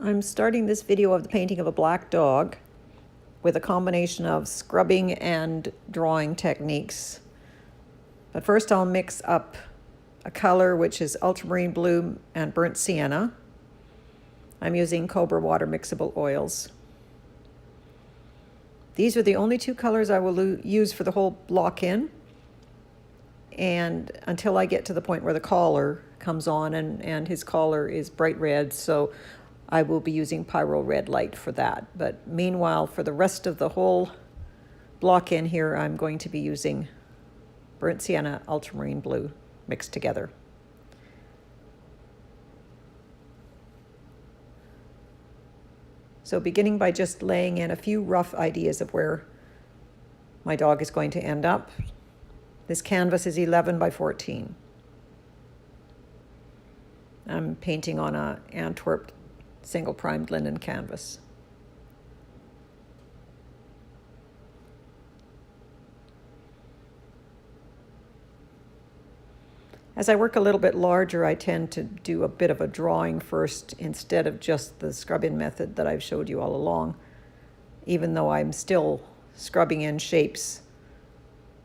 I'm starting this video of the painting of a black dog with a combination of scrubbing and drawing techniques. But first I'll mix up a color which is ultramarine blue and burnt sienna. I'm using Cobra water mixable oils. These are the only two colors I will use for the whole block-in, and until I get to the point where the collar comes on, and his collar is bright red, so I will be using Pyro Red Light for that. But meanwhile, for the rest of the whole block-in here, I'm going to be using burnt sienna, ultramarine blue mixed together. So beginning by just laying in a few rough ideas of where my dog is going to end up. This canvas is 11 by 14. I'm painting on a Antwerp single primed linen canvas. As I work a little bit larger, I tend to do a bit of a drawing first instead of just the scrub-in method that I've showed you all along, even though I'm still scrubbing in shapes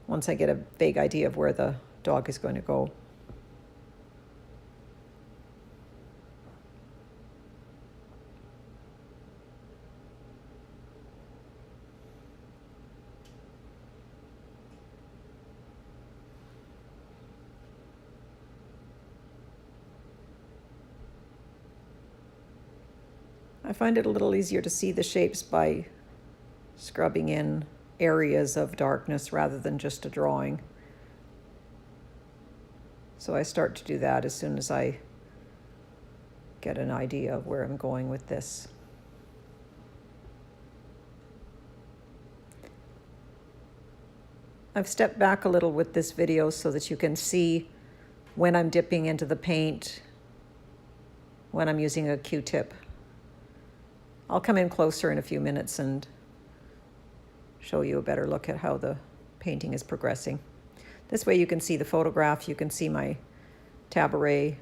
once I get a vague idea of where the dog is going to go. I find it a little easier to see the shapes by scrubbing in areas of darkness rather than just a drawing. So I start to do that as soon as I get an idea of where I'm going with this. I've stepped back a little with this video so that you can see when I'm dipping into the paint, when I'm using a Q-tip. I'll come in closer in a few minutes and show you a better look at how the painting is progressing. This way you can see the photograph, you can see my tabaret.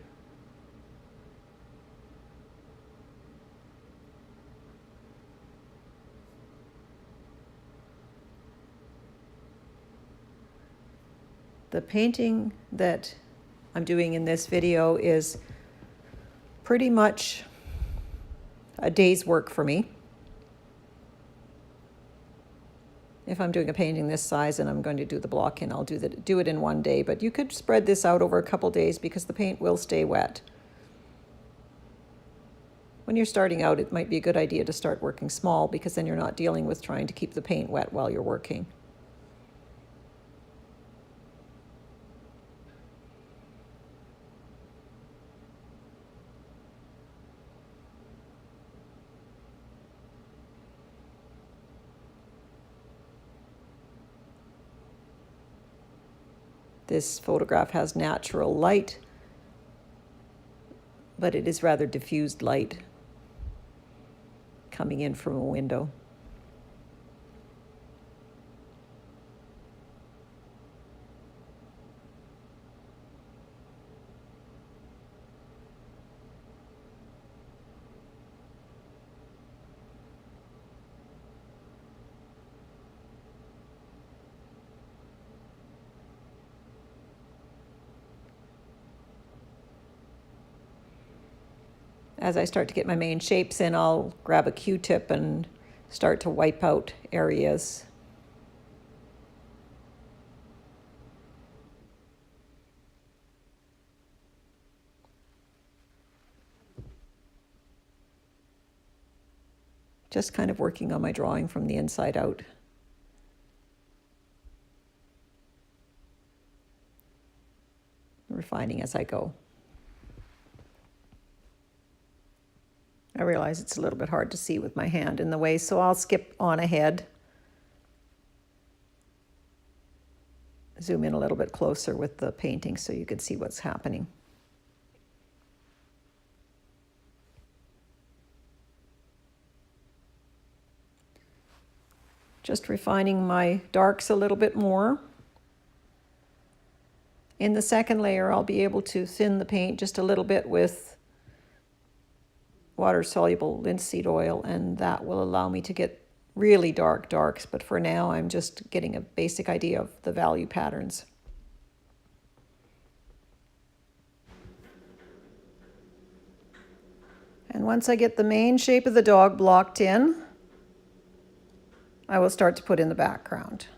The painting that I'm doing in this video is pretty much a day's work for me. If I'm doing a painting this size and I'm going to do the block-in, I'll do it in one day, but you could spread this out over a couple days because the paint will stay wet. When you're starting out, it might be a good idea to start working small because then you're not dealing with trying to keep the paint wet while you're working. This photograph has natural light, but it is rather diffused light coming in from a window. As I start to get my main shapes in, I'll grab a Q-tip and start to wipe out areas. Just kind of working on my drawing from the inside out. Refining as I go. I realize it's a little bit hard to see with my hand in the way, so I'll skip on ahead. Zoom in a little bit closer with the painting so you can see what's happening. Just refining my darks a little bit more. In the second layer, I'll be able to thin the paint just a little bit with water-soluble linseed oil, and that will allow me to get really dark darks, but for now I'm just getting a basic idea of the value patterns. And once I get the main shape of the dog blocked in, I will start to put in the background.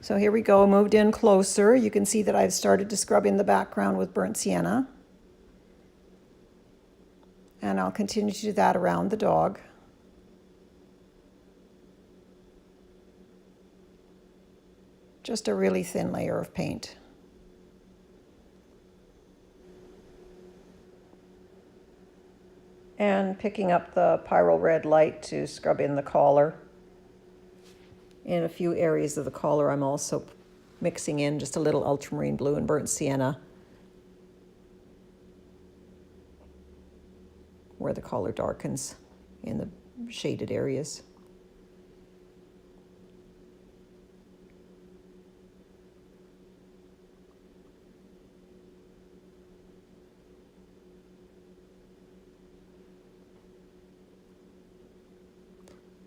So here we go, moved in closer. You can see that I've started to scrub in the background with burnt sienna. And I'll continue to do that around the dog. Just a really thin layer of paint. And picking up the Pyrrole Red light to scrub in the collar. In a few areas of the collar, I'm also mixing in just a little ultramarine blue and burnt sienna where the collar darkens in the shaded areas.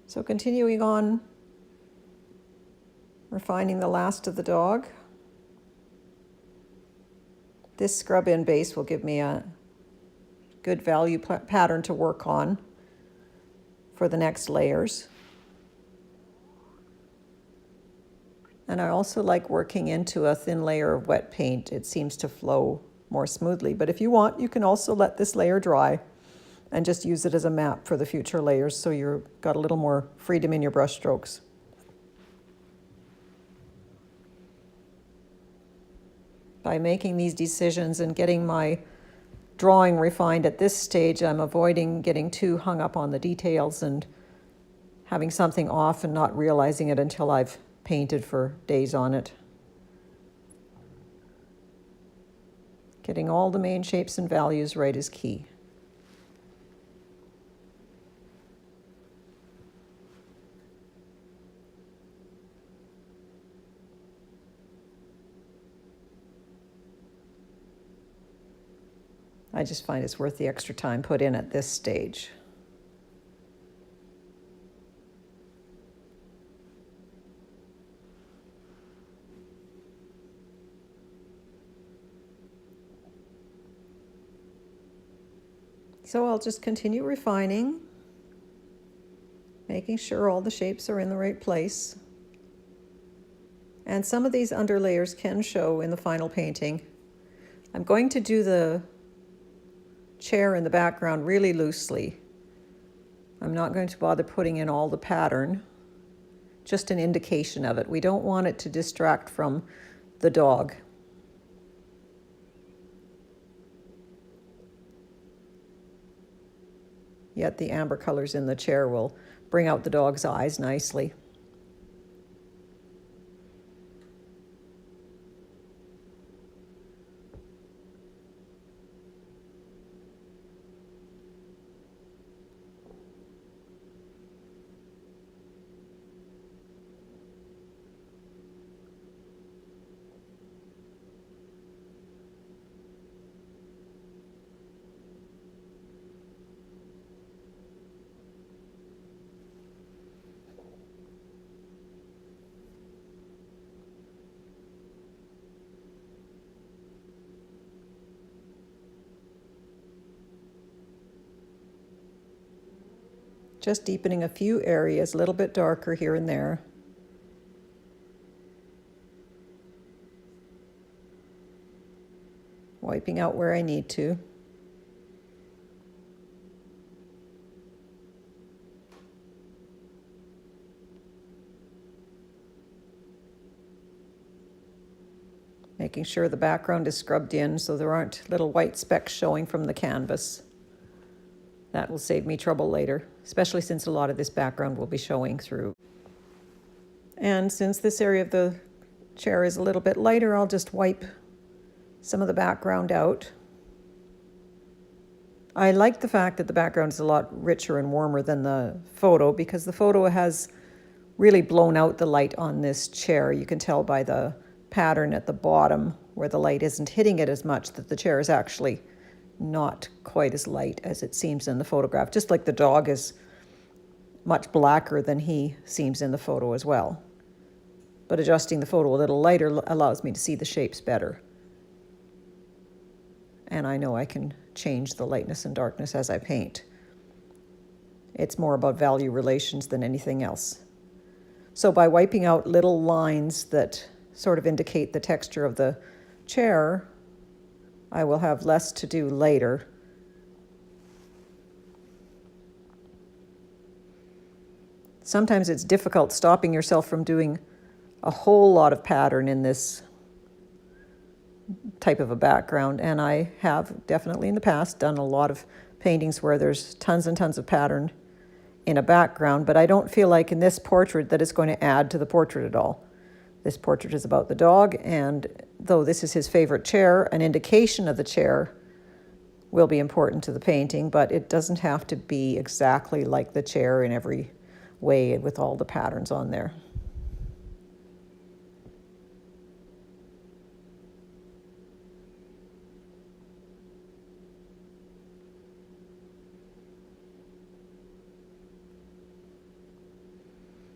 So continuing on, refining the last of the dog. This scrub-in base will give me a good value pattern to work on for the next layers. And I also like working into a thin layer of wet paint. It seems to flow more smoothly, but if you want, you can also let this layer dry and just use it as a map for the future layers so you've got a little more freedom in your brush strokes. By making these decisions and getting my drawing refined at this stage, I'm avoiding getting too hung up on the details and having something off and not realizing it until I've painted for days on it. Getting all the main shapes and values right is key. I just find it's worth the extra time put in at this stage. So I'll just continue refining, making sure all the shapes are in the right place. And some of these underlayers can show in the final painting. I'm going to do the chair in the background really loosely. I'm not going to bother putting in all the pattern, just an indication of it. We don't want it to distract from the dog. Yet the amber colors in the chair will bring out the dog's eyes nicely. Just deepening a few areas, a little bit darker here and there. Wiping out where I need to. Making sure the background is scrubbed in so there aren't little white specks showing from the canvas. That will save me trouble later, especially since a lot of this background will be showing through. And since this area of the chair is a little bit lighter, I'll just wipe some of the background out. I like the fact that the background is a lot richer and warmer than the photo because the photo has really blown out the light on this chair. You can tell by the pattern at the bottom where the light isn't hitting it as much that the chair is actually not quite as light as it seems in the photograph, just like the dog is much blacker than he seems in the photo as well. But adjusting the photo a little lighter allows me to see the shapes better. And I know I can change the lightness and darkness as I paint. It's more about value relations than anything else. So by wiping out little lines that sort of indicate the texture of the chair, I will have less to do later. Sometimes it's difficult stopping yourself from doing a whole lot of pattern in this type of a background, and I have definitely in the past done a lot of paintings where there's tons and tons of pattern in a background, but I don't feel like in this portrait that it's going to add to the portrait at all. This portrait is about the dog, and though this is his favorite chair, an indication of the chair will be important to the painting, but it doesn't have to be exactly like the chair in every way with all the patterns on there.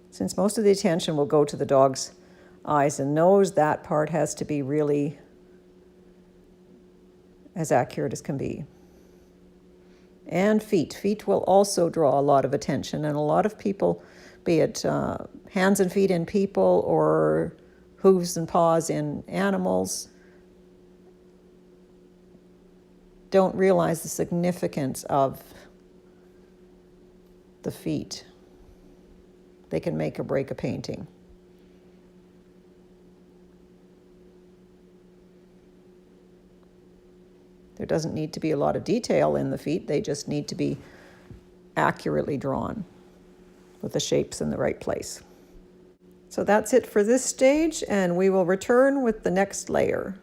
Since most of the attention will go to the dog's eyes and nose, that part has to be really as accurate as can be. And feet. Feet will also draw a lot of attention, and a lot of people, be it hands and feet in people or hooves and paws in animals, don't realize the significance of the feet. They can make or break a painting. There doesn't need to be a lot of detail in the feet. They just need to be accurately drawn with the shapes in the right place. So that's it for this stage, and we will return with the next layer.